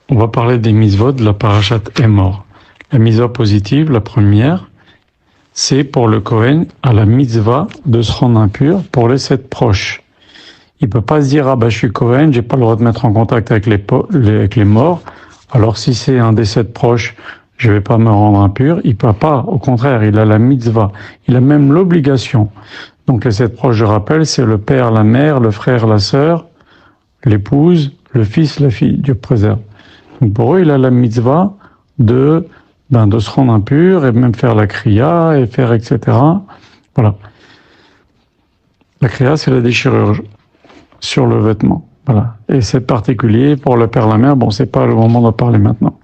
On va parler des mitzvot de la parashat Emor. La mitzvah positive, la première, c'est pour le Kohen à la mitzvah de se rendre impur pour les 7 proches. Il peut pas se dire je suis Kohen, j'ai pas le droit de mettre en contact avec les morts. Alors si c'est un des 7 proches, je vais pas me rendre impur. Il peut pas. Au contraire, il a la mitzvah. Il a même l'obligation. Donc les 7 proches, je rappelle, c'est le père, la mère, le frère, la sœur, l'épouse, le fils, la fille. Dieu préserve. Donc pour eux, il a la mitzvah de se rendre impur et même faire la kriya et faire etc. Voilà. La kriya, c'est la déchirure sur le vêtement. Voilà. Et c'est particulier pour le père, la mère. Bon, c'est pas le moment d'en parler maintenant.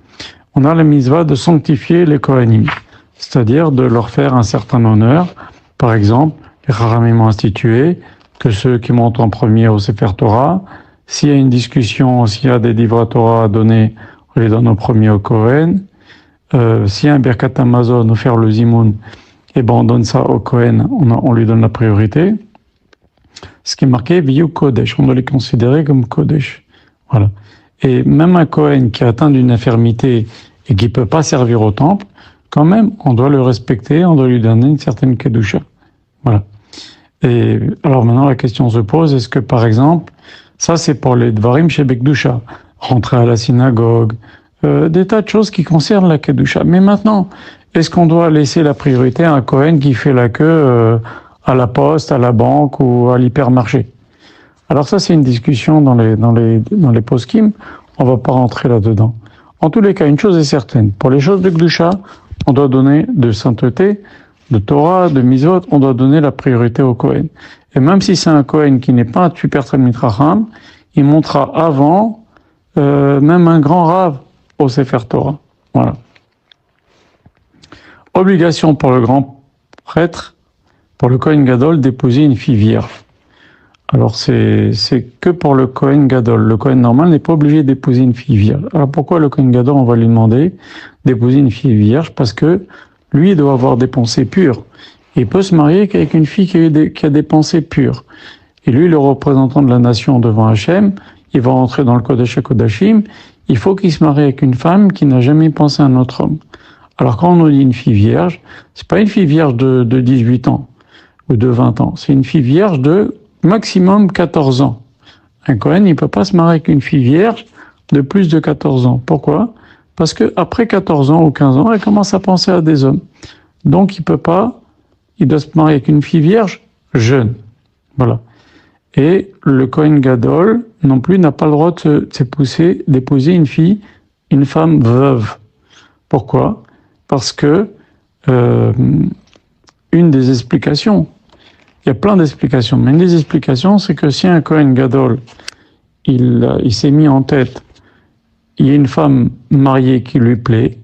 On a la mitzvah de sanctifier les Kohanim, c'est-à-dire de leur faire un certain honneur. Par exemple, les Chachamim ont institué que ceux qui montent en premier au Sefer Torah, s'il y a une discussion, s'il y a des Divrei Torah à donner, on les donne au premier au Kohen. S'il y a un Birkat Hamazon, ou faire le Zimoun, on donne ça au Kohen, on lui donne la priorité. Ce qui est marqué, Viyu Kodesh, on doit les considérer comme Kodesh. Voilà. Et même un Kohen qui a atteint d'une infirmité et qui peut pas servir au temple, quand même, on doit le respecter, on doit lui donner une certaine Kedusha. Voilà. Et alors maintenant, la question se pose, est-ce que par exemple, ça c'est pour les Dvarim chez Bekdusha, rentrer à la synagogue, des tas de choses qui concernent la Kedusha. Mais maintenant, est-ce qu'on doit laisser la priorité à un Kohen qui fait la queue à la poste, à la banque ou à l'hypermarché? Alors ça, c'est une discussion dans les poskim. On va pas rentrer là-dedans. En tous les cas, une chose est certaine. Pour les choses de Kedusha, on doit donner de sainteté, de Torah, de Mizvot, on doit donner la priorité au Kohen. Et même si c'est un Kohen qui n'est pas un super Talmid Chacham, il montera avant même un grand rave au Sefer Torah. Voilà. Obligation pour le grand prêtre, pour le Kohen Gadol, d'épouser une fille vierge. Alors c'est que pour le Kohen Gadol. Le Kohen normal n'est pas obligé d'épouser une fille vierge. Alors pourquoi le Kohen Gadol, on va lui demander d'épouser une fille vierge? Parce que lui, il doit avoir des pensées pures. Il peut se marier qu'avec une fille qui a des pensées pures. Et lui, le représentant de la nation devant Hachem, il va rentrer dans le Kodesh HaKodashim, il faut qu'il se marie avec une femme qui n'a jamais pensé à un autre homme. Alors quand on nous dit une fille vierge, c'est pas une fille vierge de 18 ans ou de 20 ans, c'est une fille vierge de maximum 14 ans. Un Kohen, il peut pas se marier avec une fille vierge de plus de 14 ans. Pourquoi? Parce que après 14 ans ou 15 ans, elle commence à penser à des hommes. Donc il doit se marier avec une fille vierge jeune. Voilà. Et le Kohen Gadol non plus n'a pas le droit d'épouser une femme veuve. Pourquoi? Parce que une des explications, il y a plein d'explications, mais une des explications, c'est que si un Kohen Gadol, il s'est mis en tête, il y a une femme mariée qui lui plaît,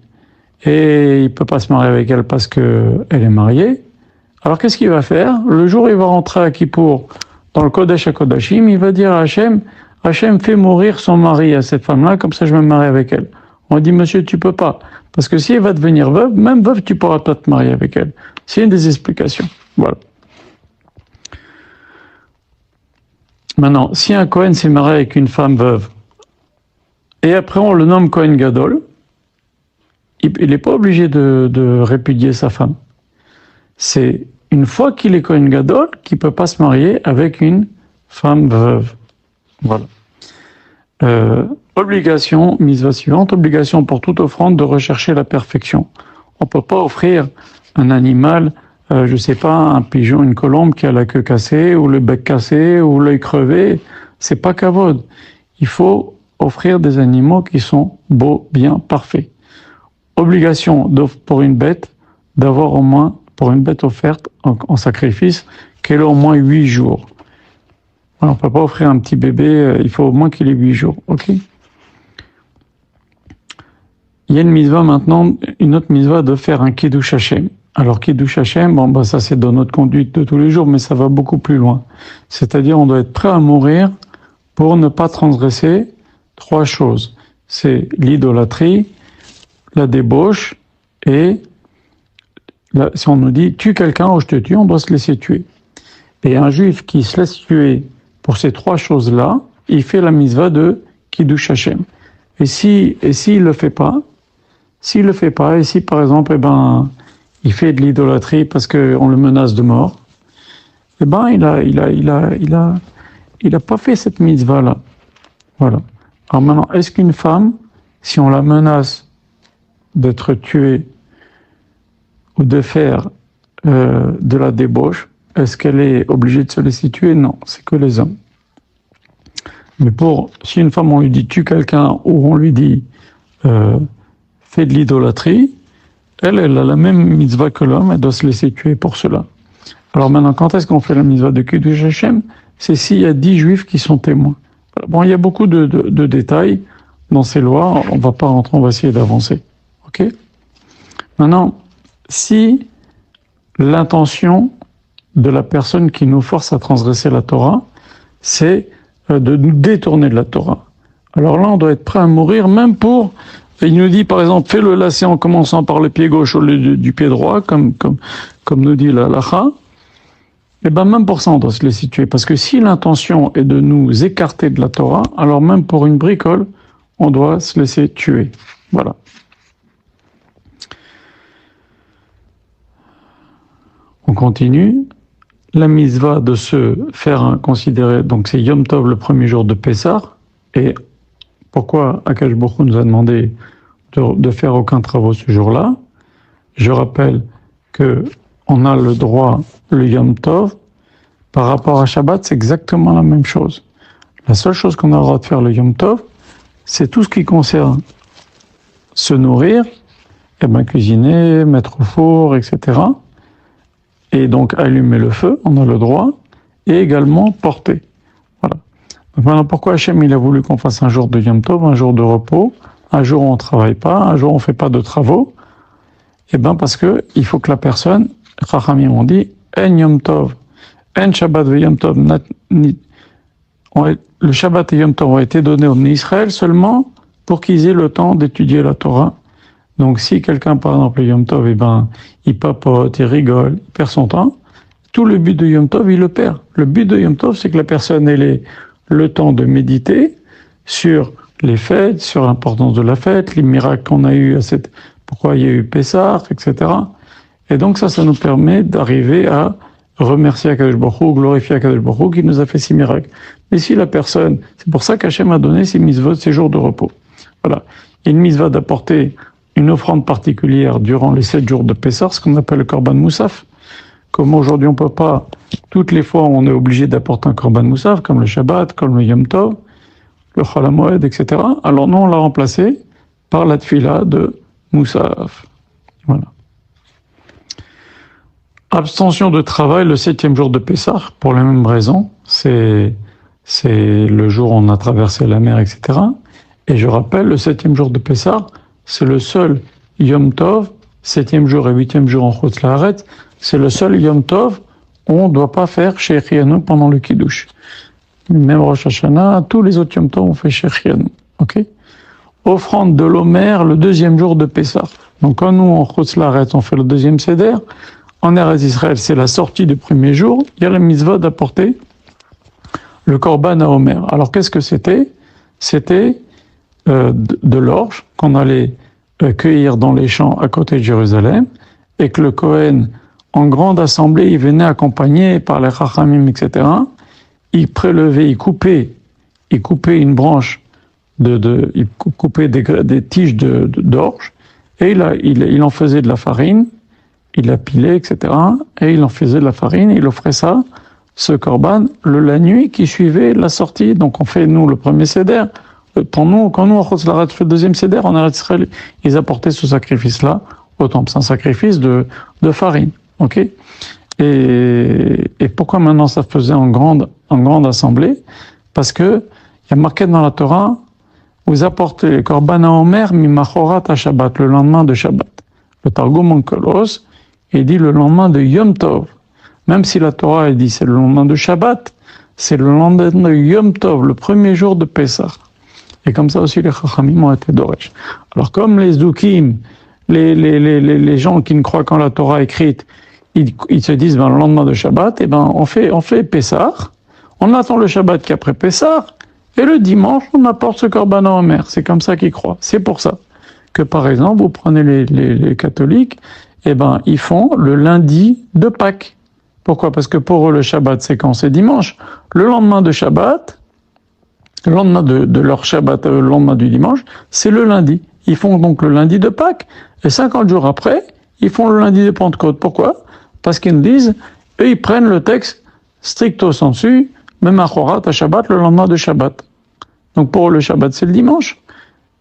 et il peut pas se marier avec elle parce que elle est mariée, alors qu'est-ce qu'il va faire? Le jour où il va rentrer à Kippour, dans le Kodesh HaKodashim, il va dire à Hachem, fais mourir son mari à cette femme-là, comme ça je me marie avec elle. On dit, monsieur, tu peux pas. Parce que si elle va devenir veuve, même veuve, tu pourras pas te marier avec elle. C'est une des explications. Voilà. Maintenant, si un Kohen s'est marié avec une femme veuve, et après on le nomme Kohen Gadol, il n'est pas obligé de répudier sa femme. C'est une fois qu'il est Kohen Gadol qu'il ne peut pas se marier avec une femme veuve. Voilà. Obligation, mitzvah suivante, obligation pour toute offrande de rechercher la perfection. On ne peut pas offrir un animal, je sais pas, un pigeon, une colombe qui a la queue cassée, ou le bec cassé, ou l'œil crevé. C'est pas kavod. Il faut offrir des animaux qui sont beaux, bien, parfaits. Obligation pour une bête d'avoir au moins, pour une bête offerte en sacrifice, qu'elle ait au moins 8 jours. Alors, on ne peut pas offrir un petit bébé, il faut au moins qu'il ait 8 jours. Ok? Il y a une mitzvah maintenant, une autre mitzvah de faire un Kiddush Hashem. Alors Kiddush Hashem, ça c'est dans notre conduite de tous les jours, mais ça va beaucoup plus loin. C'est-à-dire on doit être prêt à mourir pour ne pas transgresser 3 choses. C'est l'idolâtrie, la débauche et si on nous dit tue quelqu'un ou je te tue, on doit se laisser tuer. Et un juif qui se laisse tuer pour ces 3 choses-là, il fait la mitzvah de Kiddush Hashem. Et s'il le fait pas, et si par exemple, il fait de l'idolâtrie parce qu'on le menace de mort, il a pas fait cette mitzvah-là. Voilà. Alors maintenant, est-ce qu'une femme, si on la menace d'être tuée ou de faire de la débauche, est-ce qu'elle est obligée de se laisser tuer? Non, c'est que les hommes. Mais si une femme, on lui dit tue quelqu'un ou on lui dit fais de l'idolâtrie, elle a la même mitzvah que l'homme, elle doit se laisser tuer pour cela. Alors maintenant, quand est-ce qu'on fait la mitzvah de Kiddush Hashem? C'est s'il y a 10 juifs qui sont témoins. Bon, il y a beaucoup de détails dans ces lois, on va pas rentrer, on va essayer d'avancer. Ok? Maintenant, si l'intention de la personne qui nous force à transgresser la Torah, c'est de nous détourner de la Torah. Alors là, on doit être prêt à mourir, même pour... Il nous dit, par exemple, fais-le lacet en commençant par le pied gauche au lieu du pied droit, comme nous dit la halakha. Et même pour ça, on doit se laisser tuer. Parce que si l'intention est de nous écarter de la Torah, alors même pour une bricole, on doit se laisser tuer. Voilà. On continue. La mitzvah de se faire considérer, donc c'est Yom Tov, le premier jour de Pessah. Et pourquoi Akash Baruch Hu nous a demandé de faire aucun travaux ce jour-là? Je rappelle que on a le droit, le Yom Tov, par rapport à Shabbat, c'est exactement la même chose. La seule chose qu'on a le droit de faire le Yom Tov, c'est tout ce qui concerne se nourrir, cuisiner, mettre au four, etc. Et donc allumer le feu, on a le droit, et également porter. Voilà. Donc maintenant, pourquoi Hachem il a voulu qu'on fasse un jour de Yom Tov, un jour de repos, un jour où on ne travaille pas, un jour où on ne fait pas de travaux? Parce que il faut que la personne, Chachamim ont dit, En Yom Tov, En Shabbat ve Yom Tov, le Shabbat et Yom Tov ont été donnés aux Bnei Israël seulement pour qu'ils aient le temps d'étudier la Torah. Donc si quelqu'un, par exemple, le Yom Tov, il papote, il rigole, il perd son temps, tout le but de Yom Tov, il le perd. Le but de Yom Tov, c'est que la personne ait le temps de méditer sur les fêtes, sur l'importance de la fête, les miracles qu'on a eus pourquoi il y a eu Pessah, etc. Et donc ça nous permet d'arriver à remercier Akadosh Baruch Hu, glorifier Akadosh Baruch Hu qui nous a fait ces miracles. Mais si la personne, c'est pour ça qu'Hachem a donné ces mitzvot, ces jours de repos. Voilà. Il y a une mitzvah d'apporter une offrande particulière durant les 7 jours de Pessah, ce qu'on appelle le Korban Moussaf. Comme aujourd'hui on peut pas, toutes les fois on est obligé d'apporter un Korban Moussaf, comme le Shabbat, comme le Yom Tov, le Chol HaMoed, etc. Alors nous on l'a remplacé par la Tfila de Moussaf. Voilà. Abstention de travail le 7e jour de Pessah, pour la même raison, c'est le jour où on a traversé la mer, etc. Et je rappelle, le 7e jour de Pessah, c'est le seul Yom Tov, 7e jour et 8e jour en Chutz La'aretz, c'est le seul Yom Tov où on ne doit pas faire Shechianu pendant le Kiddush. Même Rosh Hashanah, tous les autres Yom Tov, on fait Shechianu. Ok? Offrande de l'Omer le 2e jour de Pessah. Donc quand nous, en Chutz La'aretz, on fait le 2e Seder, en Eretz Israël, c'est la sortie du premier jour, il y a la mitzvah d'apporter le Korban à Omer. Alors qu'est-ce que c'était? C'était de l'orge qu'on allait cueillir dans les champs à côté de Jérusalem, et que le Kohen, en grande assemblée, il venait accompagné par les Chachamim, etc. Il prélevait, il coupait une branche, il coupait des tiges d'orge, et il en faisait de la farine, il la pilait, etc. Et il en faisait de la farine, et il offrait ça, ce korban, la nuit qui suivait la sortie. Donc on fait, nous, le premier seder. Quand nous, on fait le deuxième seder, en Eretz Israël, ils apportaient ce sacrifice-là au temple. C'est un sacrifice de farine. Ok? Et pourquoi maintenant ça faisait en grande assemblée? Parce que il y a marqué dans la Torah, vous apportez le korban à Omer, mimachorat à Shabbat, le lendemain de Shabbat. Le Targum Onkelos, il dit le lendemain de Yom Tov. Même si la Torah dit c'est le lendemain de Shabbat, c'est le lendemain de Yom Tov, le premier jour de Pessah. Et comme ça aussi les Chachamim ont été doresh. Alors comme les Zoukim, les gens qui ne croient qu'en la Torah écrite, ils se disent le lendemain de Shabbat, on fait Pessah, on attend le Shabbat qui est après Pessah, Et le dimanche, on apporte ce korban omer. C'est comme ça qu'ils croient. C'est pour ça que, par exemple, vous prenez les catholiques, eh ben, ils font le lundi de Pâques. Pourquoi? Parce que pour eux, le Shabbat, c'est quand? C'est dimanche. Le lendemain de Shabbat, le lendemain de leur Shabbat, le lendemain du dimanche, c'est le lundi. Ils font donc le lundi de Pâques. Et 50 jours après, ils font le lundi de Pentecôte. Pourquoi? Parce qu'ils nous disent, eux, ils prennent le texte stricto sensu, même à Chorat, à Shabbat, le lendemain de Shabbat. Donc pour eux, le Shabbat, c'est le dimanche.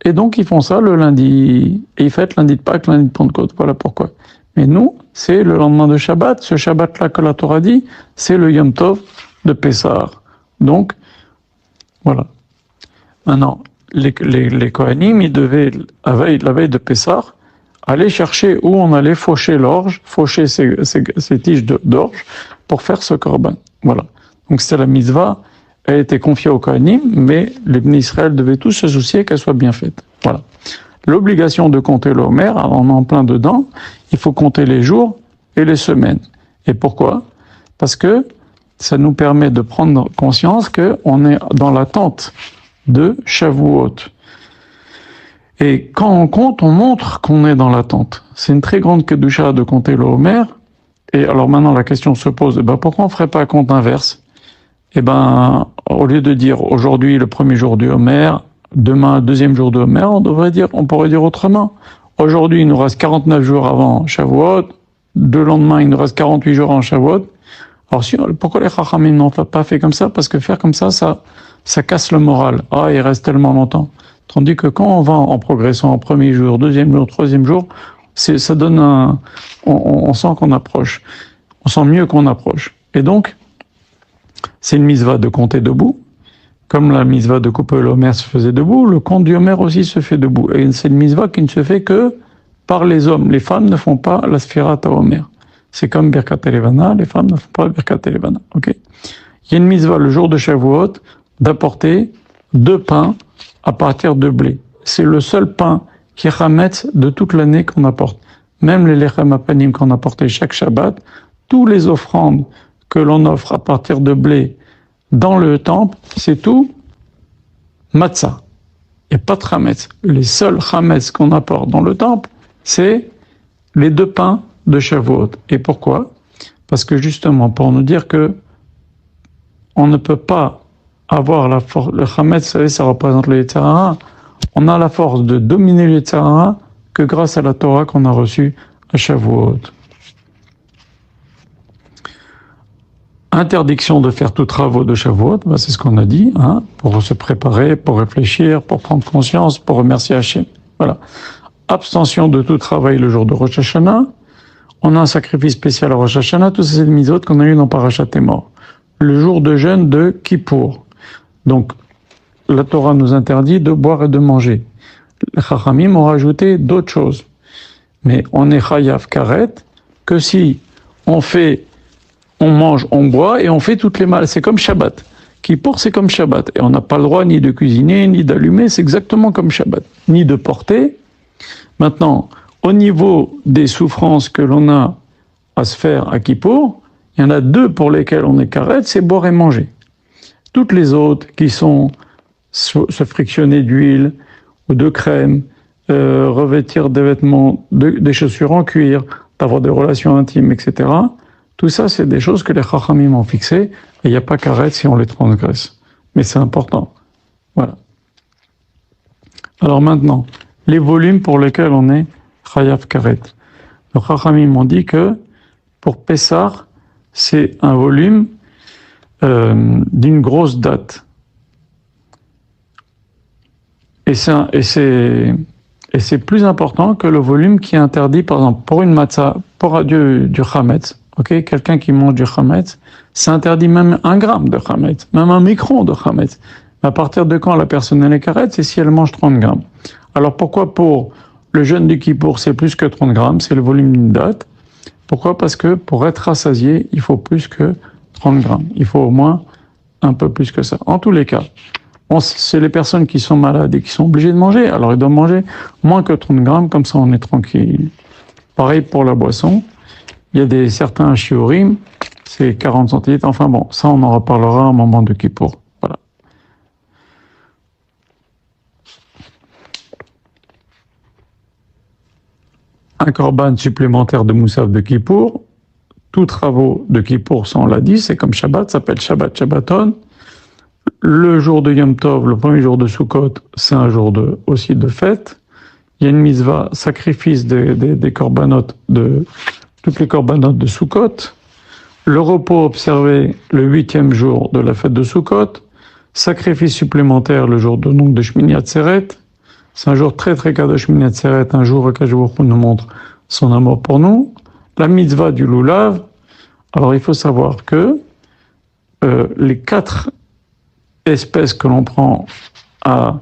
Et donc, ils font ça le lundi. Et ils fêtent lundi de Pâques, lundi de Pentecôte. Voilà pourquoi. Mais nous, c'est le lendemain de Shabbat. Ce Shabbat-là que la Torah dit, c'est le Yom Tov de Pessah. Donc, voilà. Maintenant, les Kohanim, ils devaient, la veille de Pessah, aller chercher où on allait faucher l'orge, faucher ces tiges d'orge pour faire ce korban. Voilà. Donc, c'était la mitzvah. Elle était confiée aux Kohanim, mais les Bnei Israël devaient tous se soucier qu'elle soit bien faite. Voilà. L'obligation de compter l'Omer, on est en plein dedans, il faut compter les jours et les semaines. Et pourquoi? Parce que ça nous permet de prendre conscience qu'on est dans l'attente de Shavuot. Et quand on compte, on montre qu'on est dans l'attente. C'est une très grande kedusha de compter l'Omer. Et alors maintenant, la question se pose, pourquoi on ne ferait pas un compte inverse? Au lieu de dire aujourd'hui le premier jour du Homer, demain deuxième jour du Homer, on pourrait dire autrement. Aujourd'hui, il nous reste 49 jours avant Shavuot. Le lendemain, il nous reste 48 jours avant Shavuot. Alors pourquoi les Chachamim n'ont pas fait comme ça? Parce que faire comme ça casse le moral. Ah, il reste tellement longtemps. Tandis que quand on va en progressant en premier jour, deuxième jour, troisième jour, ça donne on sent qu'on approche. On sent mieux qu'on approche. Et donc, c'est une mitzvah de compter debout. Comme la mitzvah de couper l'Omer se faisait debout, le compte du Omer aussi se fait debout. Et c'est une mitzvah qui ne se fait que par les hommes. Les femmes ne font pas la Sfirat Omer. C'est comme Birkat Elevana, les femmes ne font pas Birkat Elevana. Okay. Il y a une mitzvah le jour de Shavuot d'apporter 2 pains à partir de blé. C'est le seul pain qui est chametz de toute l'année qu'on apporte. Même les lechem apanim qu'on apportait chaque Shabbat, tous les offrandes que l'on offre à partir de blé dans le temple, c'est tout matzah. Il n'y a pas de chametz. Les seuls chametz qu'on apporte dans le temple, c'est les 2 pains de Shavuot. Et pourquoi? Parce que justement, pour nous dire que on ne peut pas avoir la force. Le chametz, vous savez, ça représente le Yetzer Hara. On a la force de dominer le Yetzer Hara que grâce à la Torah qu'on a reçue à Shavuot. Interdiction de faire tous travaux de Shavuot, c'est ce qu'on a dit, pour se préparer, pour réfléchir, pour prendre conscience, pour remercier Hachem. Voilà. Abstention de tout travail le jour de Rosh Hashanah. On a un sacrifice spécial à Rosh Hashanah, tout ça c'est des mitzvot qu'on a eu dans Parashat Emor. Le jour de jeûne de Kippour. Donc, la Torah nous interdit de boire et de manger. Les Chachamim ont rajouté d'autres choses. Mais on est chayav karet que si on mange, on boit et on fait toutes les mal. C'est comme Shabbat. Kippour, c'est comme Shabbat. Et on n'a pas le droit ni de cuisiner, ni d'allumer. C'est exactement comme Shabbat. Ni de porter. Maintenant, au niveau des souffrances que l'on a à se faire à Kippour, il y en a 2 pour lesquelles on est karet, c'est boire et manger. Toutes les autres qui sont se frictionner d'huile ou de crème, revêtir des vêtements, des chaussures en cuir, d'avoir des relations intimes, etc., tout ça, c'est des choses que les Chachamim ont fixées, et il n'y a pas karet si on les transgresse. Mais c'est important. Voilà. Alors maintenant, les volumes pour lesquels on est chayav karet. Les Chachamim ont dit que pour Pessah, c'est un volume d'une grosse date. Et c'est plus important que le volume qui est interdit, par exemple, pour une matzah, pour du chametz. Okay, quelqu'un qui mange du chametz, c'est interdit même 1 gramme de chametz, même 1 micron de chametz. À partir de quand la personne elle est karet, c'est si elle mange 30 grammes. Alors pourquoi pour le jeûne du Kippour, c'est plus que 30 grammes, c'est le volume d'une date. Pourquoi? Parce que pour être rassasié, il faut plus que 30 grammes. Il faut au moins un peu plus que ça. En tous les cas, c'est les personnes qui sont malades et qui sont obligées de manger. Alors ils doivent manger moins que 30 grammes, comme ça on est tranquille. Pareil pour la boisson. Il y a certains shiurim, c'est 40 centilitres. Enfin bon, ça on en reparlera à un moment de Kippour. Voilà. un korban supplémentaire de Moussaf de Kippour. Tous travaux de Kippour, ça on l'a dit, c'est comme Shabbat, ça s'appelle Shabbat Shabbaton. Le jour de Yom Tov, le premier jour de Sukkot, c'est un jour aussi de fête. Il y a une mitzvah, sacrifice des corbanotes, toutes les corbanotes de Sukkot. Le repos observé le 8e jour de la fête de Sukkot. Sacrifice supplémentaire le jour de Shmini Atzeret. C'est un jour très très kadosh Shmini Atzeret, un jour où Akadosh Baruch Hu nous montre son amour pour nous. La mitzvah du lulav. Alors il faut savoir que les 4 espèces que l'on prend à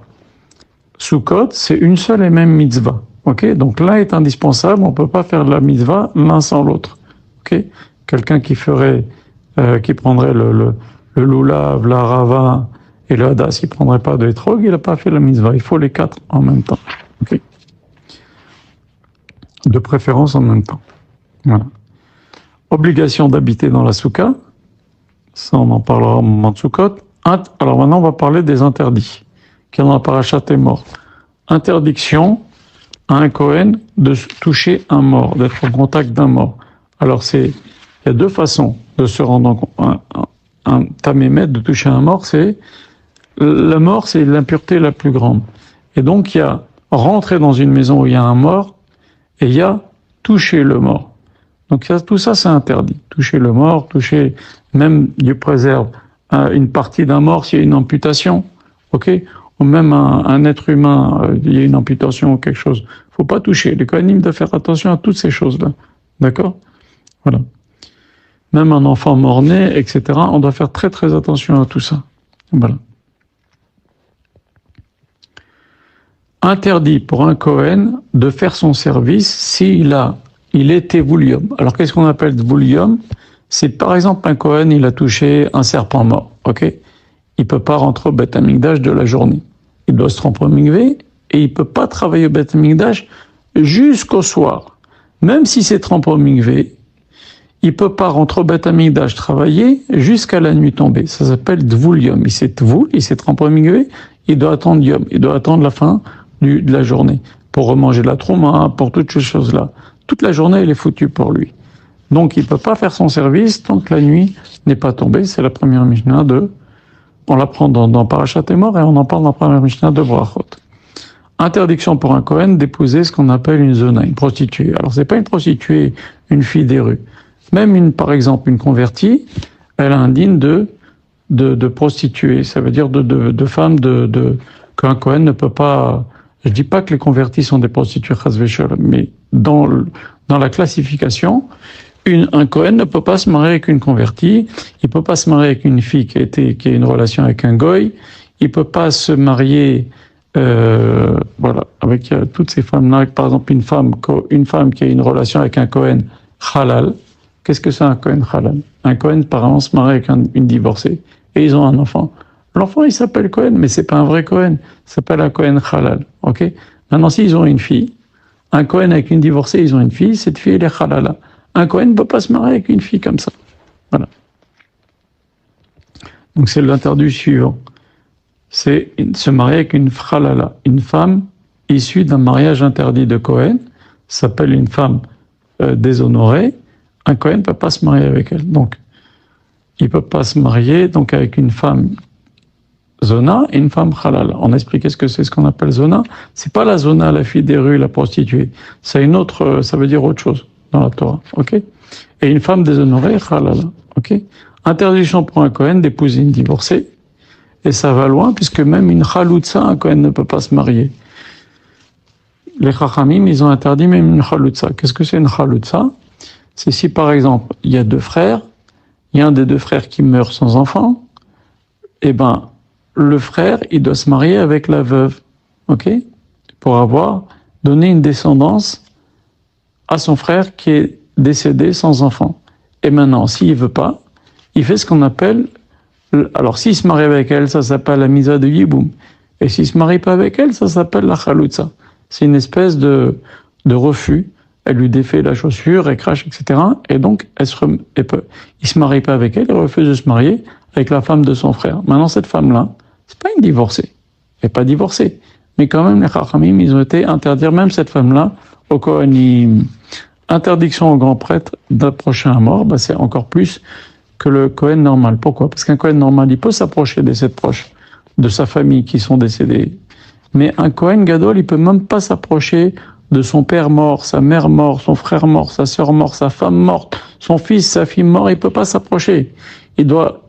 Sukkot, c'est une seule et même mitzvah. Ok, donc l'un est indispensable, on ne peut pas faire la mitzvah l'un sans l'autre. Ok, quelqu'un qui prendrait le lulav, la rava et le hadas, il ne prendrait pas de etrog, il n'a pas fait la mitzvah. Il faut les 4 en même temps. Ok, de préférence en même temps. Voilà. Obligation d'habiter dans la soukha, ça on en parlera au moment de Sukkot. Alors maintenant on va parler des interdits, qui dans la parashat Emor. Interdiction à un Kohen de toucher un mort, d'être en contact d'un mort. Alors il y a 2 façons de se rendre un tamémet, de toucher un mort, la mort, c'est l'impureté la plus grande. Et donc il y a rentrer dans une maison où il y a un mort, et il y a toucher le mort. Donc tout ça c'est interdit. Toucher le mort, même Dieu préserve une partie d'un mort s'il y a une amputation, ok, ou même un être humain, il y a une amputation ou quelque chose. Faut pas toucher. Les kohanim doivent faire attention à toutes ces choses-là, d'accord? Voilà. Même un enfant mort-né, etc. On doit faire très très attention à tout ça. Voilà. Interdit pour un Kohen de faire son service s'il est Tevulium. Alors qu'est-ce qu'on appelle Tevulium? C'est par exemple un Kohen, il a touché un serpent mort, ok? Il peut pas rentrer au Beth Amikdash de la journée. Il doit se tremper au mikvé et il peut pas travailler au Beth Amikdash jusqu'au soir. Même si c'est trempé au mikvé, il peut pas rentrer au Beth Amikdash travailler jusqu'à la nuit tombée. Ça s'appelle Dvulium. Il s'est trempé au mikvé, il doit attendre Yom, il doit attendre la fin de la journée pour remanger la trouma, pour toutes ces choses-là. Toute la journée, elle est foutue pour lui. Donc, il ne peut pas faire son service tant que la nuit n'est pas tombée. C'est la première Mishnah on l'apprend dans Parashat Emor et on en parle dans la première Mishnah de Brachot. Interdiction pour un Kohen d'épouser ce qu'on appelle une zona, une prostituée. Alors, c'est pas une prostituée, une fille des rues. Même par exemple, une convertie, elle a un digne de prostituée. Ça veut dire de femme qu'un Kohen ne peut pas. Je dis pas que les convertis sont des prostituées, mais dans la classification, un Kohen ne peut pas se marier avec une convertie, il peut pas se marier avec une fille qui a une relation avec un goy, il peut pas se marier, avec toutes ces femmes-là. Par exemple, une femme qui a une relation avec un Kohen halal. Qu'est-ce que c'est un Kohen halal? Un Kohen, apparemment, se marie avec une divorcée et ils ont un enfant. L'enfant, il s'appelle Kohen, mais c'est pas un vrai Kohen. Il s'appelle un Kohen halal. Ok? Maintenant, s'ils ont une fille, un Kohen avec une divorcée, ils ont une fille, cette fille, elle est halala. Un Kohen ne peut pas se marier avec une fille comme ça. Voilà. Donc, c'est l'interdit suivant. C'est se marier avec une halala, une femme issue d'un mariage interdit de Kohen, s'appelle une femme déshonorée. Un Kohen ne peut pas se marier avec elle. Donc, il ne peut pas se marier donc, avec une femme zona et une femme halal. On a expliqué ce qu'on appelle zona. C'est pas la zona, la fille des rues, la prostituée. Ça veut dire autre chose dans la Torah. Ok? Et une femme déshonorée, halal. Ok? Interdiction pour un Kohen d'épouser une divorcée. Et ça va loin, puisque même une chaloutza, un Kohen ne peut pas se marier. Les Chachamim, ils ont interdit même une chaloutza. Qu'est-ce que c'est une chaloutza? C'est si, par exemple, il y a 2 frères, il y a un des 2 frères qui meurt sans enfant, eh ben, le frère, il doit se marier avec la veuve, ok? Pour avoir donné une descendance à son frère qui est décédé sans enfant. Et maintenant, s'il veut pas, il fait ce qu'on appelle, alors s'il se marie avec elle, ça s'appelle la misa de Yiboum. Et s'il se marie pas avec elle, ça s'appelle la chaloutza. C'est une espèce de refus. Elle lui défait la chaussure, elle crache, etc. Et donc, il se marie pas avec elle, il refuse de se marier avec la femme de son frère. Maintenant, cette femme-là, c'est pas une divorcée. Elle n'est pas divorcée. Mais quand même, les Chachamim, ils ont été interdire même cette femme-là au Kohanim. Interdiction au grand prêtre d'approcher un mort, c'est encore plus que le Kohen normal. Pourquoi? Parce qu'un Kohen normal, il peut s'approcher des 7 proches de sa famille qui sont décédés. Mais un Kohen Gadol, il peut même pas s'approcher de son père mort, sa mère mort, son frère mort, sa sœur morte, sa femme morte, son fils, sa fille mort, il peut pas s'approcher. Il doit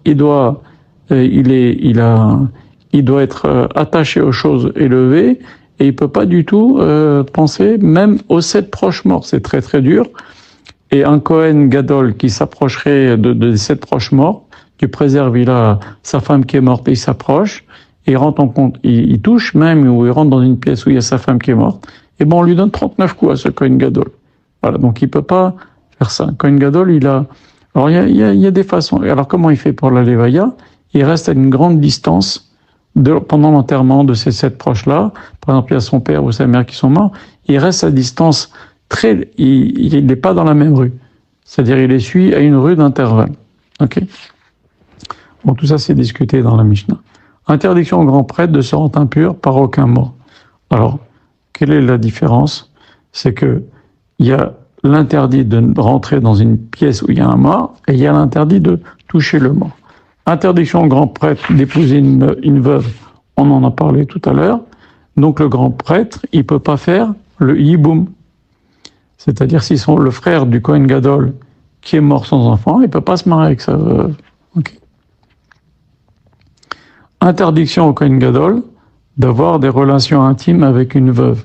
être attaché aux choses élevées et il peut pas du tout penser même aux 7 proches morts. C'est très très dur. Et un Kohen Gadol qui s'approcherait de 7 proches morts, tu préserves, il a sa femme qui est morte et il s'approche, et il rentre en compte, il touche même, ou il rentre dans une pièce où il y a sa femme qui est morte, et on lui donne 39 coups à ce Kohen Gadol. Voilà, donc il peut pas faire ça. Kohen Gadol, alors il y a des façons. Alors comment il fait pour la Levaya? Il reste à une grande distance pendant l'enterrement de ces 7 proches-là. Par exemple, il y a son père ou sa mère qui sont morts. Il reste à distance il n'est pas dans la même rue. C'est-à-dire, il les suit à une rue d'intervalle. Ok? Bon, tout ça, c'est discuté dans la Mishnah. Interdiction au grand prêtre de se rendre impur par aucun mort. Alors, quelle est la différence? C'est que il y a l'interdit de rentrer dans une pièce où il y a un mort, et il y a l'interdit de toucher le mort. Interdiction au grand prêtre d'épouser une veuve, on en a parlé tout à l'heure. Donc, le grand prêtre, il peut pas faire le yiboum. C'est-à-dire, si le frère du Kohen Gadol qui est mort sans enfant, il ne peut pas se marier avec sa veuve. Okay. Interdiction au Kohen Gadol d'avoir des relations intimes avec une veuve.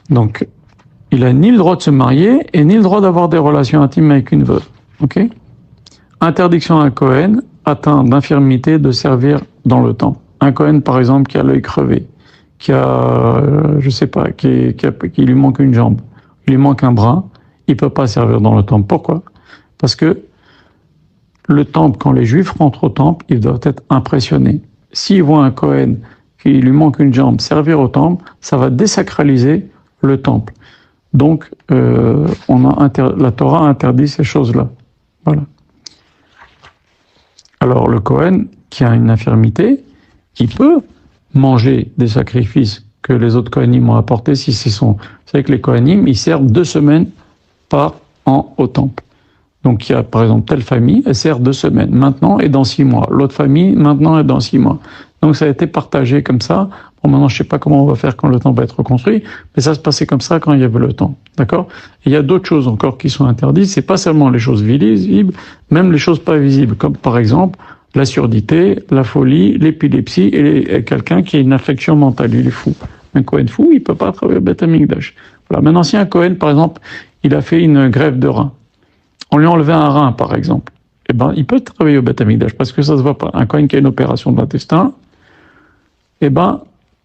Donc, il n'a ni le droit de se marier et ni le droit d'avoir des relations intimes avec une veuve. Okay. Interdiction à un Kohen atteint d'infirmité de servir dans le temple. Un Kohen, par exemple, qui a l'œil crevé, qui a, je sais pas, qui lui manque une jambe, il lui manque un bras, il peut pas servir dans le temple. Pourquoi? Parce que le temple, quand les Juifs rentrent au temple, ils doivent être impressionnés. S'ils voient un Kohen qui lui manque une jambe servir au temple, ça va désacraliser le temple. Donc, la Torah interdit ces choses-là. Voilà. Alors, le Kohen qui a une infirmité, il peut manger des sacrifices que les autres Kohanim ont apportés si c'est son... Vous savez que les Kohanim, ils servent 2 semaines par an au temple. Donc il y a par exemple telle famille, elle sert 2 semaines, maintenant et dans 6 mois. L'autre famille, maintenant et dans 6 mois. Donc ça a été partagé comme ça. Bon, maintenant je sais pas comment on va faire quand le temple va être reconstruit, mais ça se passait comme ça quand il y avait le temps. D'accord? Et il y a d'autres choses encore qui sont interdites. C'est pas seulement les choses visibles, même les choses pas visibles, comme par exemple la surdité, la folie, l'épilepsie et quelqu'un qui a une affection mentale, il est fou. Un Kohen fou, il peut pas travailler au Beth Amikdash. Voilà. Maintenant, si un Kohen, par exemple, il a fait une greffe de rein, on lui a enlevé un rein, par exemple, eh ben, il peut travailler au Beth Amikdash parce que ça se voit pas. Un Kohen qui a une opération de l'intestin, eh ben,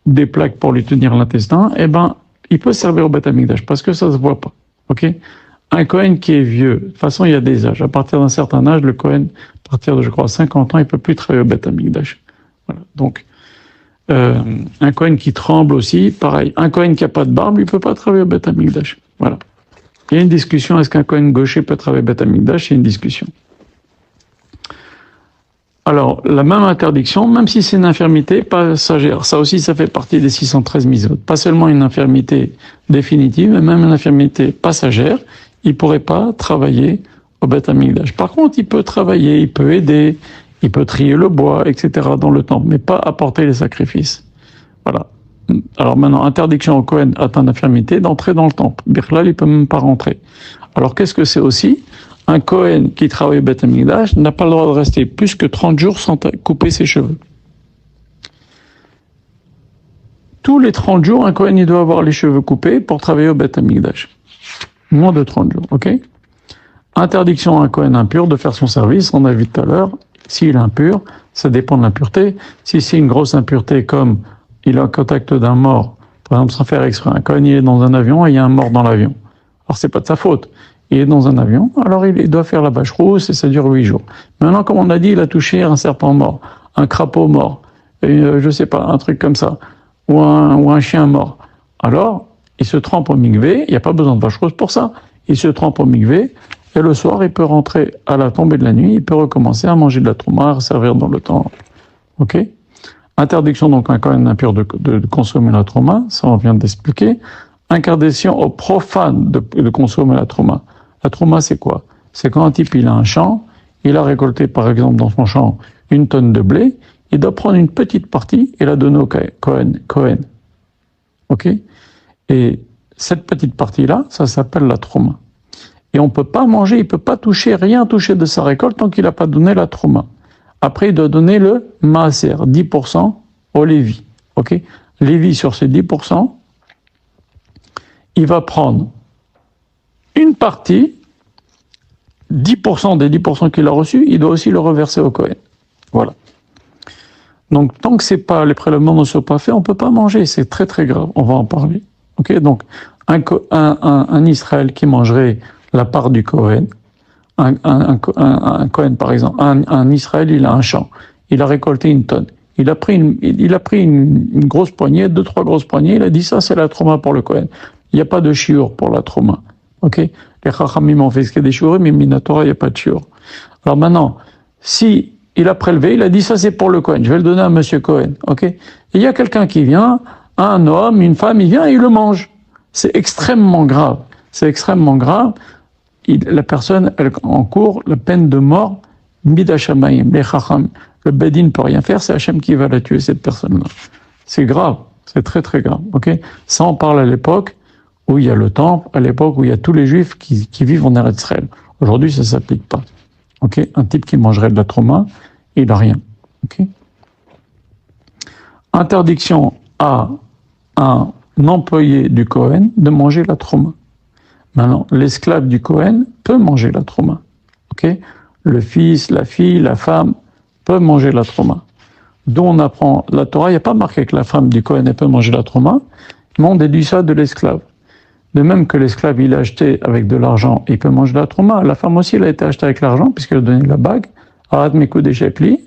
des plaques pour lui tenir l'intestin, eh ben, il peut servir au Beth Amikdash parce que ça se voit pas. Ok? Un Kohen qui est vieux, de toute façon, il y a des âges. À partir d'un certain âge, le Kohen, à partir de, je crois, 50 ans, il peut plus travailler au Beth Amikdash. Voilà. Donc, un Kohen qui tremble aussi, pareil. Un Kohen qui a pas de barbe, il peut pas travailler au Beth Amikdash. Voilà. Il y a une discussion, est-ce qu'un Kohen gaucher peut travailler au Beth Amikdash? Il y a une discussion. Alors, la même interdiction, même si c'est une infirmité passagère, ça aussi, ça fait partie des 613 mitzvot. Pas seulement une infirmité définitive, mais même une infirmité passagère, il pourrait pas travailler au Beth Amikdash. Par contre, il peut travailler, il peut aider, il peut trier le bois, etc. dans le temple, mais pas apporter les sacrifices. Voilà. Alors maintenant, interdiction au Kohen atteint d'infirmité d'entrer dans le temple. Birklal, il peut même pas rentrer. Alors qu'est-ce que c'est aussi? Un Kohen qui travaille au Beth Amikdash n'a pas le droit de rester plus que 30 jours sans couper ses cheveux. Tous les 30 jours, un Kohen il doit avoir les cheveux coupés pour travailler au Beth Amikdash. Moins de 30 jours, ok? Interdiction à un Kohen impur de faire son service, on a vu tout à l'heure. S'il est impur, ça dépend de l'impureté. Si c'est une grosse impureté comme il a un contact d'un mort, par exemple sans faire exprès, un Kohen il est dans un avion et il y a un mort dans l'avion. Alors c'est pas de sa faute. Il est dans un avion, alors il doit faire la bâche rousse et ça dure 8 jours. Maintenant, comme on a dit, il a touché un serpent mort, un crapaud mort, je sais pas, un truc comme ça, ou un chien mort. Alors, il se trempe au mikvé, il n'y a pas besoin de bâche rousse pour ça. Il se trempe au mikvé, et le soir, il peut rentrer à la tombée de la nuit, il peut recommencer à manger de la trouma, à servir dans le temps. Ok? Interdiction donc un Kohen impur de consommer la trauma, ça on vient d'expliquer. Interdiction au profane de consommer la trauma. La trauma c'est quoi? C'est quand un type il a un champ, il a récolté par exemple dans son champ 1 tonne de blé, il doit prendre une petite partie et la donner au Kohen. Ok? Et cette petite partie-là, ça s'appelle la trauma. Et on peut pas manger, il peut pas rien toucher de sa récolte tant qu'il n'a pas donné la trauma. Après, il doit donner le maaser, 10% au Lévi. Ok? Lévi, sur ces 10%, il va prendre une partie, 10% des 10% qu'il a reçus, il doit aussi le reverser au Kohen. Voilà. Donc, tant que les prélèvements ne sont pas faits, on ne peut pas manger. C'est très très grave. On va en parler. Ok? Donc, un Israël qui mangerait la part du Kohen, un Kohen par exemple, un Israël, il a un champ, il a récolté 1 tonne, il a pris une grosse poignée, 2-3 grosses poignées, il a dit ça c'est la trauma pour le Kohen. Il n'y a pas de shiur pour la trauma. Ok? Les Chachamim ont fait ce qu'il y a des shiurim, mais Minatora, il n'y a pas de shiur. Alors maintenant, si il a prélevé, il a dit ça c'est pour le Kohen, je vais le donner à monsieur Cohen. Ok? Et il y a quelqu'un qui vient, un homme, une femme, il vient et il le mange. C'est extrêmement grave. C'est extrêmement grave. La personne, elle encourt la peine de mort, Midashamaim, les Chacham. Le Bedin ne peut rien faire, c'est Hachem qui va la tuer, cette personne-là. C'est grave, c'est très très grave. Ok? Ça, on parle à l'époque où il y a le temple, à l'époque où il y a tous les juifs qui vivent en Eretz Israël. Aujourd'hui, ça ne s'applique pas. Ok? Un type qui mangerait de la trauma, il n'a rien. Ok? Interdiction à un employé du Kohen de manger la trauma. Maintenant, l'esclave du Kohen peut manger la trauma. Ok? Le fils, la fille, la femme peuvent manger la trauma. D'où on apprend la Torah, il n'y a pas marqué que la femme du Kohen peut manger la trauma, mais on déduit ça de l'esclave. De même que l'esclave, il a acheté avec de l'argent, il peut manger la trauma. La femme aussi, elle a été achetée avec l'argent, puisqu'elle a donné la bague, Arad Mekou de Shekli,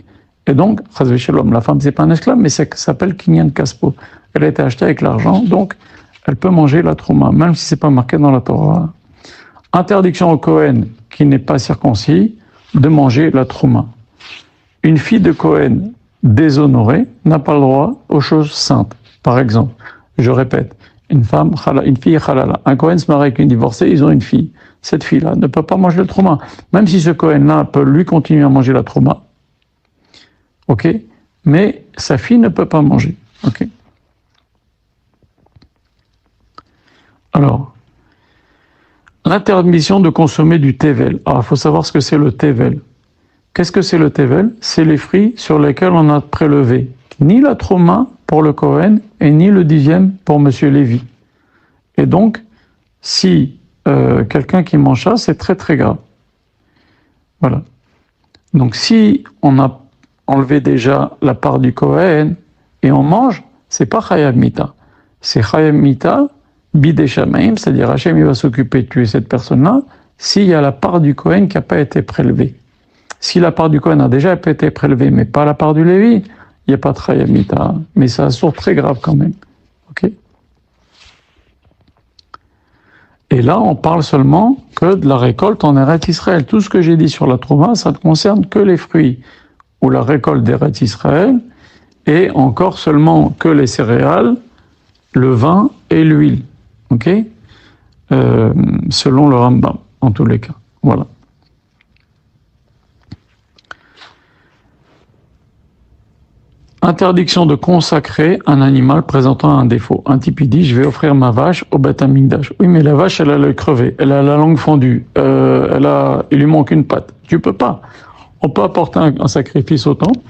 et donc, Chazvé Shalom, la femme, c'est pas un esclave, mais ça s'appelle Kinyan Kaspo. Elle a été achetée avec l'argent, donc elle peut manger la trauma, même si c'est pas marqué dans la Torah. Interdiction au Kohen qui n'est pas circoncis de manger la trauma. Une fille de Kohen déshonorée n'a pas le droit aux choses saintes. Par exemple, je répète, une fille halala, un Kohen se marie avec une divorcée, ils ont une fille. Cette fille-là ne peut pas manger le trauma. Même si ce Kohen-là peut lui continuer à manger la trauma, ok, mais sa fille ne peut pas manger. Ok. Alors, l'interdiction de consommer du tevel. Alors, il faut savoir ce que c'est le tevel. Qu'est-ce que c'est le tevel? C'est les fruits sur lesquels on a prélevé ni la trauma pour le Kohen et ni le 10e pour monsieur Lévi. Et donc, si quelqu'un qui mange ça, c'est très très grave. Voilà. Donc, si on a enlevé déjà la part du Kohen et on mange, c'est pas Chayav Mita. C'est Chayav Mita Bidei Shamaim, c'est-à-dire Hachem il va s'occuper de tuer cette personne-là s'il y a la part du Kohen qui n'a pas été prélevée. Si la part du Kohen a déjà été prélevée, mais pas la part du Lévi, il n'y a pas de Chayav Mita. Mais c'est un sort très grave quand même. Ok? Et là, on parle seulement que de la récolte en Eretz Israël. Tout ce que j'ai dit sur la trauma, ça ne concerne que les fruits ou la récolte d'Eretz Israël, et encore seulement que les céréales, le vin et l'huile. Ok? Selon le Rambam, en tous les cas. Voilà. Interdiction de consacrer un animal présentant un défaut. Un type il dit, je vais offrir ma vache au Beth Amikdash. Oui, mais la vache, elle a l'œil crevé, elle a la langue fendue, il lui manque une patte. Tu peux pas. On peut apporter un sacrifice au temple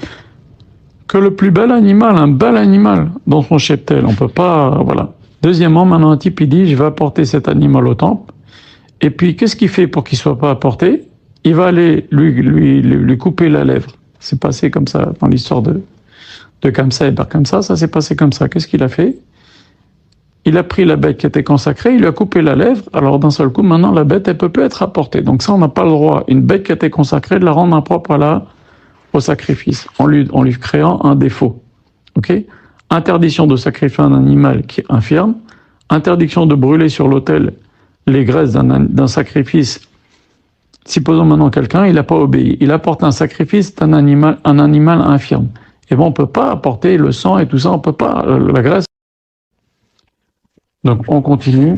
que le plus bel animal, un bel animal dans son cheptel. On peut pas, voilà. Deuxièmement, maintenant un type il dit, je vais apporter cet animal au temple. Et puis, qu'est-ce qu'il fait pour qu'il soit pas apporté? Il va aller lui couper la lèvre. C'est passé comme ça dans l'histoire de Kamsa et Bar Kamsa, ça s'est passé comme ça. Qu'est-ce qu'il a fait? Il a pris la bête qui était consacrée, il lui a coupé la lèvre, alors d'un seul coup, maintenant la bête, elle peut plus être apportée. Donc ça, on n'a pas le droit, une bête qui a été consacrée, de la rendre impropre au sacrifice, en lui créant un défaut. Ok? Interdiction de sacrifier un animal qui est infirme, interdiction de brûler sur l'autel les graisses d'un sacrifice. Supposons maintenant quelqu'un, il n'a pas obéi, il apporte un sacrifice d'un animal infirme. et ben on peut pas apporter le sang et tout ça, on peut pas, la graisse. Donc on continue.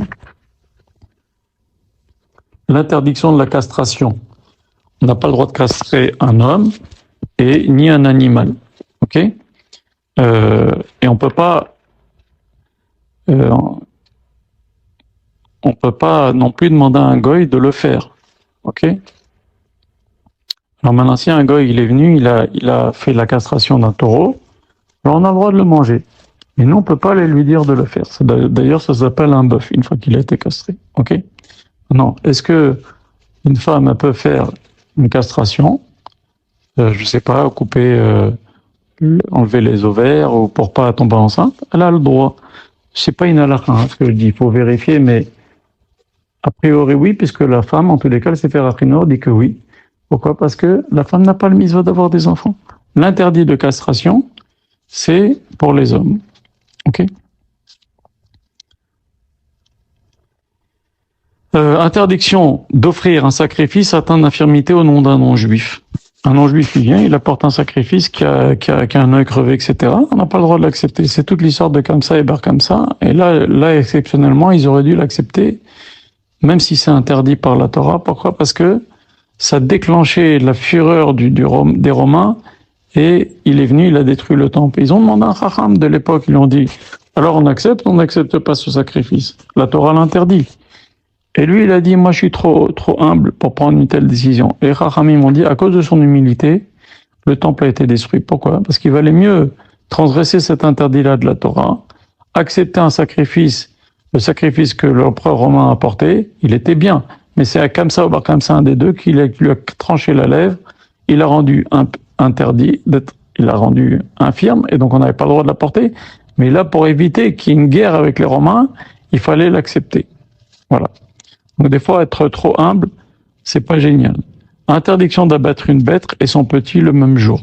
L'interdiction de la castration. On n'a pas le droit de castrer un homme et ni un animal. Ok? Et on peut pas non plus demander à un goy de le faire. Ok? Alors maintenant, si un goy il est venu, il a fait la castration d'un taureau, alors on a le droit de le manger. Mais nous, on peut pas aller lui dire de le faire. D'ailleurs, ça s'appelle un bœuf une fois qu'il a été castré. Ok? Non. Est-ce que une femme elle peut faire une castration? Je sais pas, couper, enlever les ovaires ou pour pas tomber enceinte? Elle a le droit. C'est pas une halakha, ce que je dis. Il faut vérifier, mais a priori oui, puisque la femme, en tous les cas, le Sefer Achinor dit que oui. Pourquoi? Parce que la femme n'a pas le mitzvah d'avoir des enfants. L'interdit de castration, c'est pour les hommes. Ok? Interdiction d'offrir un sacrifice atteint d'infirmité au nom d'un non-juif. Un non-juif qui vient, il apporte un sacrifice qui a un œil crevé, etc. On n'a pas le droit de l'accepter. C'est toute l'histoire de Kamsa et Bar Kamsa. Et là, exceptionnellement, ils auraient dû l'accepter, même si c'est interdit par la Torah. Pourquoi? Parce que ça déclenchait la fureur des Romains, et il est venu, il a détruit le temple. Ils ont demandé à un Chacham de l'époque, ils lui ont dit, alors on n'accepte pas ce sacrifice. La Torah l'interdit. Et lui, il a dit, moi je suis trop humble pour prendre une telle décision. Et les Chachamim m'ont dit, à cause de son humilité, le temple a été détruit. Pourquoi? Parce qu'il valait mieux transgresser cet interdit-là de la Torah, accepter un sacrifice, le sacrifice que l'empereur romain a apporté, il était bien. Mais c'est à Kamsa ou Bar Kamsa, un des deux, qui lui a tranché la lèvre, il a rendu interdit, il a rendu infirme, et donc on n'avait pas le droit de l'apporter. Mais là, pour éviter qu'il y ait une guerre avec les Romains, il fallait l'accepter. Voilà. Donc des fois, être trop humble, c'est pas génial. Interdiction d'abattre une bête et son petit le même jour.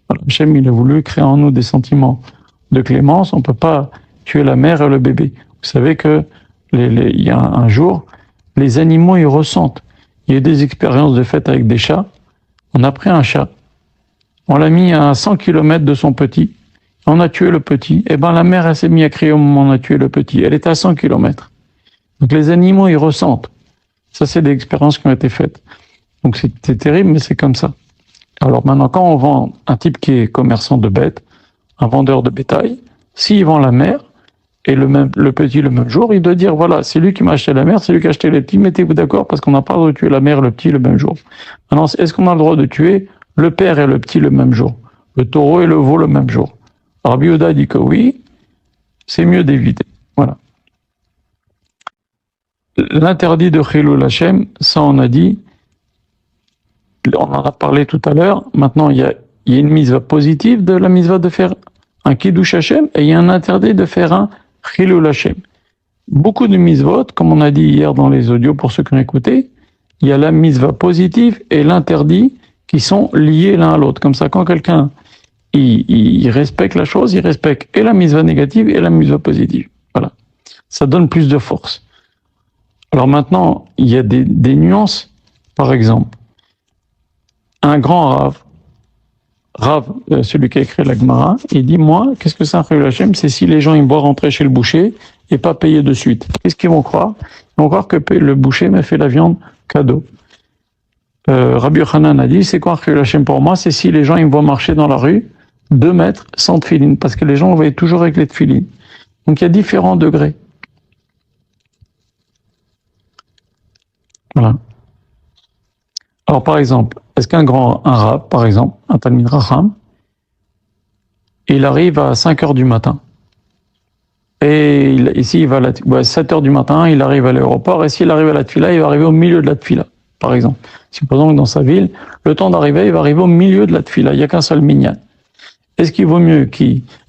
Voilà. Hachem, il a voulu créer en nous des sentiments de clémence. On peut pas tuer la mère et le bébé. Vous savez que il y a un jour, les animaux, ils ressentent. Il y a des expériences de fait avec des chats. On a pris un chat, on l'a mis à 100 km de son petit, on a tué le petit, et ben la mère, elle s'est mise à crier au moment où on a tué le petit. Elle est à 100 km. Donc les animaux, ils ressentent. Ça, c'est des expériences qui ont été faites. Donc c'est terrible, mais c'est comme ça. Alors maintenant, quand on vend un type qui est commerçant de bêtes, un vendeur de bétail, s'il vend la mère et le petit le même jour, il doit dire, voilà, c'est lui qui m'a acheté la mère, c'est lui qui a acheté les petits, mettez-vous d'accord parce qu'on n'a pas le droit de tuer la mère et le petit le même jour. Maintenant, est-ce qu'on a le droit de tuer le père et le petit le même jour, le taureau et le veau le même jour? Rabbi Yehuda dit que oui, c'est mieux d'éviter. Voilà. L'interdit de Chilul Hashem, ça on a dit, on en a parlé tout à l'heure, maintenant il y a une mitzvah positive de la mitzvah de faire un Kiddush Hashem, et il y a un interdit de faire un Chilul Hashem. Beaucoup de mitzvot, comme on a dit hier dans les audios pour ceux qui ont écouté, il y a la mitzvah positive et l'interdit qui sont liés l'un à l'autre. Comme ça, quand quelqu'un il respecte la chose, il respecte et la mitzvah négative et la mitzvah positive. Voilà. Ça donne plus de force. Alors maintenant, il y a des nuances. Par exemple, un grand Rav, celui qui a écrit la Gemara, il dit, moi, qu'est-ce que c'est un Chilul Hashem? C'est si les gens ils vont rentrer chez le boucher et pas payer de suite. Qu'est-ce qu'ils vont croire? Ils vont croire que le boucher m'a fait la viande cadeau. Rabbi Yochanan a dit, c'est quoi un Chilul Hashem pour moi? C'est si les gens ils vont marcher dans la rue 2 mètres sans tefilin, parce que les gens voyaient toujours avec les tefilin. Donc il y a différents degrés. Voilà. Alors par exemple, est-ce qu'un rab, par exemple, un Talmid Racham, il arrive à 5 heures du matin, et ici il va à 7 heures du matin, il arrive à l'aéroport, et s'il arrive à la tefila, il va arriver au milieu de la tefila, par exemple. Supposons que dans sa ville, le temps d'arriver, il va arriver au milieu de la tefila, il n'y a qu'un seul minyan. Est-ce qu'il vaut mieux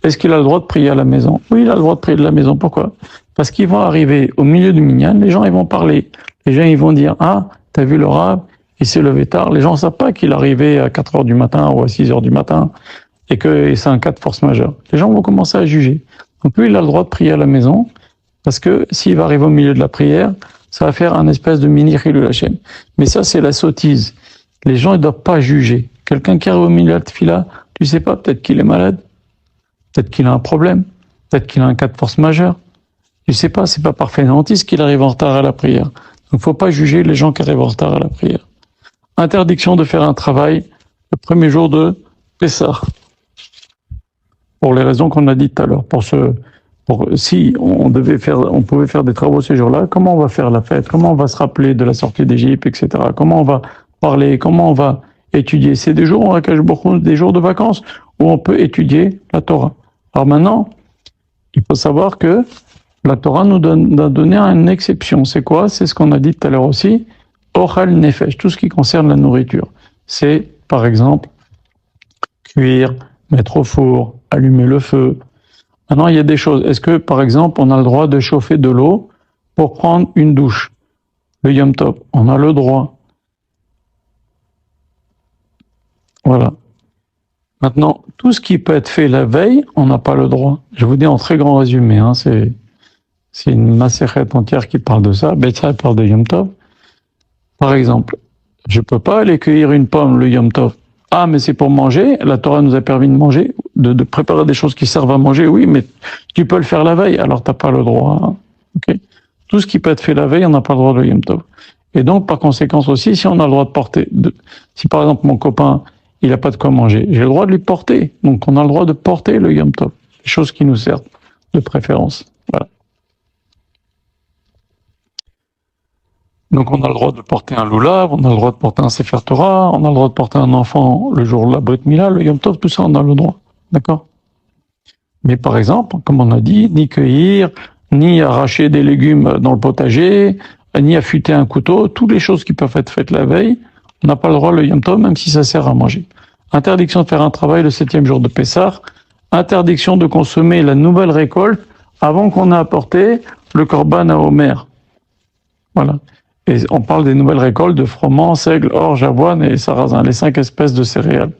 est-ce qu'il a le droit de prier à la maison? Oui, il a le droit de prier de la maison. Pourquoi? Parce qu'ils vont arriver au milieu du minyan, les gens ils vont parler. Les gens ils vont dire, ah, t'as vu le rab, il s'est levé tard. Les gens ne savent pas qu'il arrivait à 4 heures du matin ou à 6 heures du matin et que c'est un cas de force majeure. Les gens vont commencer à juger. Donc lui, il a le droit de prier à la maison parce que s'il va arriver au milieu de la prière, ça va faire un espèce de mini Chilul Hashem. Mais ça, c'est la sottise. Les gens ne doivent pas juger. Quelqu'un qui arrive au milieu de la tefila Tu sais pas, peut-être qu'il est malade, peut-être qu'il a un problème, peut-être qu'il a un cas de force majeure. Tu sais pas, c'est pas par fainéantise qu'il arrive en retard à la prière. Donc faut pas juger les gens qui arrivent en retard à la prière. Interdiction de faire un travail le premier jour de Pessah. Pour les raisons qu'on a dites tout à l'heure. Si on pouvait faire des travaux ces jours-là, comment on va faire la fête? Comment on va se rappeler de la sortie d'Égypte, etc. Comment on va parler? Comment on va étudier? C'est des jours, des jours de vacances où on peut étudier la Torah. Alors maintenant, il faut savoir que la Torah nous a donné une exception. C'est quoi? C'est ce qu'on a dit tout à l'heure aussi. Ochal nefesh, tout ce qui concerne la nourriture. C'est, par exemple, cuire, mettre au four, allumer le feu. Maintenant, il y a des choses. Est-ce que, par exemple, on a le droit de chauffer de l'eau pour prendre une douche? Le Yom Tov, on a le droit. Voilà. Maintenant, tout ce qui peut être fait la veille, on n'a pas le droit. Je vous dis en très grand résumé, hein, c'est une macérette entière qui parle de ça. Betsa parle de Yom Tov. Par exemple, je peux pas aller cueillir une pomme le Yom Tov. Ah, mais c'est pour manger. La Torah nous a permis de manger, de préparer des choses qui servent à manger. Oui, mais tu peux le faire la veille, alors t'as pas le droit. Hein. Okay. Tout ce qui peut être fait la veille, on n'a pas le droit le Yom Tov. Et donc, par conséquent aussi, si on a le droit de porter, si par exemple mon copain, il a pas de quoi manger, j'ai le droit de lui porter. Donc, on a le droit de porter le Yom Tov. Des choses qui nous servent, de préférence. Voilà. Donc on a le droit de porter un loulav, on a le droit de porter un Sefer Torah, on a le droit de porter un enfant le jour de la Brit Mila, le Yom Tov, tout ça on a le droit, d'accord? Mais par exemple, comme on a dit, ni cueillir, ni arracher des légumes dans le potager, ni affûter un couteau, toutes les choses qui peuvent être faites la veille, on n'a pas le droit le Yom Tov, même si ça sert à manger. Interdiction de faire un travail le 7e jour de Pessah, interdiction de consommer la nouvelle récolte avant qu'on ait apporté le Korban à Omer. Voilà. Et on parle des nouvelles récoltes de froment, seigle, orge, avoine et sarrasin, les 5 espèces de céréales.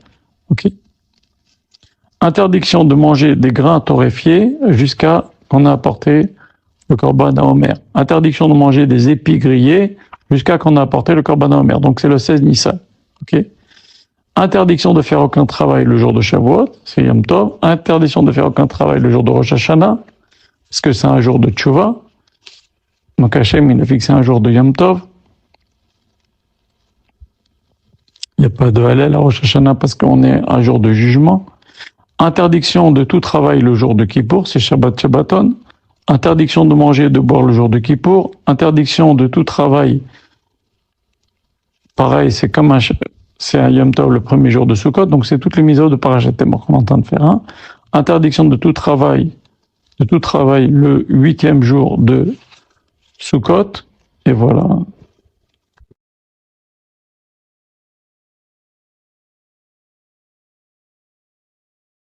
Ok. Interdiction de manger des grains torréfiés jusqu'à qu'on ait apporté le korban à Omer. Interdiction de manger des épis grillés jusqu'à qu'on ait apporté le korban à Omer. Donc c'est le 16 Nissan. Ok. Interdiction de faire aucun travail le jour de Shavuot, c'est Yom Tov. Interdiction de faire aucun travail le jour de Rosh Hashanah, parce que c'est un jour de Tchouva. Donc Hachem, il a fixé un jour de Yom Tov. Il n'y a pas de Hallel à Rosh Hashanah parce qu'on est un jour de jugement. Interdiction de tout travail le jour de Kippour, c'est Shabbat Shabbaton. Interdiction de manger et de boire le jour de Kippour. Interdiction de tout travail. Pareil, c'est un Yom Tov le premier jour de Sukkot, donc c'est toutes les mises de Parashat Emor qu'on est en train de faire. Hein. Interdiction de tout travail le 8e jour de Sukkot, et voilà.